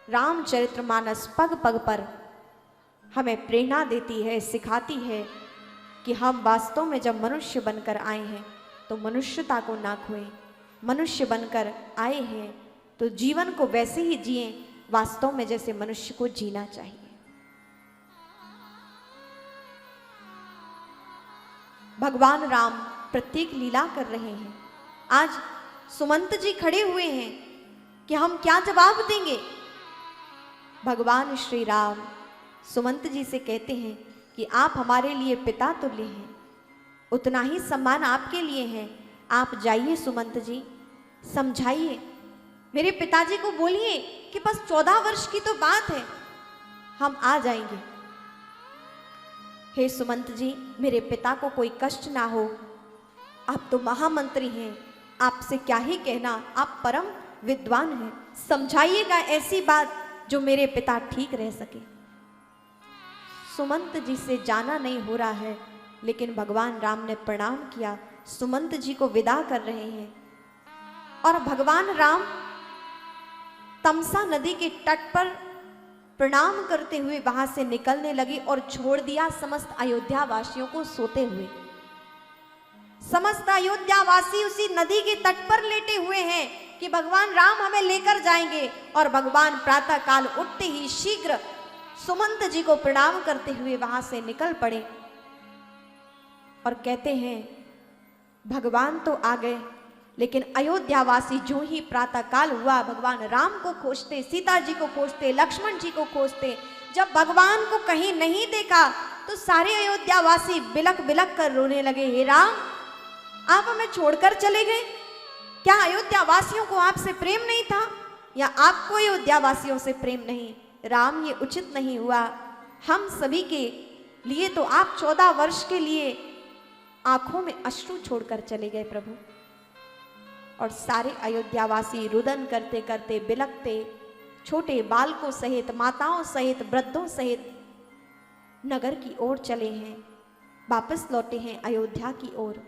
रामचरितमानस पग पग पर हमें प्रेरणा देती है, सिखाती है कि हम वास्तव में जब मनुष्य बनकर आए हैं तो मनुष्यता को ना खोएं। मनुष्य बनकर आए हैं तो जीवन को वैसे ही जिएं वास्तव में जैसे मनुष्य को जीना चाहिए। भगवान राम प्रत्येक लीला कर रहे हैं। आज सुमंत जी खड़े हुए हैं कि हम क्या जवाब देंगे। भगवान श्री राम सुमंत जी से कहते हैं कि आप हमारे लिए पिता तुल्य हैं, उतना ही सम्मान आपके लिए है। आप जाइए सुमंत जी, समझाइए, मेरे पिताजी को बोलिए कि बस 14 वर्ष की तो बात है, हम आ जाएंगे। हे सुमंत जी, मेरे पिता को कोई कष्ट ना हो, आप तो महामंत्री हैं, आपसे क्या ही कहना, आप परम विद्वान हैं, समझाइएगा ऐसी बात जो मेरे पिता ठीक रह सके। सुमंत जी से जाना नहीं हो रहा है, लेकिन भगवान राम ने प्रणाम किया, सुमंत जी को विदा कर रहे हैं। और भगवान राम तमसा नदी के तट पर प्रणाम करते हुए वहां से निकलने लगे और छोड़ दिया समस्त अयोध्या वासियों को सोते हुए। समस्त अयोध्या वासी उसी नदी के तट पर लेटे हुए हैं कि भगवान राम हमें लेकर जाएंगे। और भगवान प्रातः काल उठते ही शीघ्र सुमंत जी को प्रणाम करते हुए वहां से निकल पड़े और कहते हैं भगवान तो आ गए, लेकिन अयोध्यावासी जो ही प्रातः काल हुआ भगवान राम को खोजते, सीता जी को खोजते, लक्ष्मण जी को खोजते। जब भगवान को कहीं नहीं देखा तो सारे अयोध्यावासी बिलक बिलक कर रोने लगे, हे राम, आप हमें छोड़कर चले गए। क्या अयोध्यावासियों को आपसे प्रेम नहीं था या आपको अयोध्यावासियों से प्रेम नहीं? राम, ये उचित नहीं हुआ। हम सभी के लिए तो आप 14 वर्ष के लिए आंखों में अश्रु छोड़कर चले गए प्रभु। और सारे अयोध्यावासी रुदन करते करते, बिलकते, छोटे बालकों सहित, माताओं सहित, वृद्धों सहित नगर की ओर चले हैं, वापस लौटे हैं अयोध्या की ओर।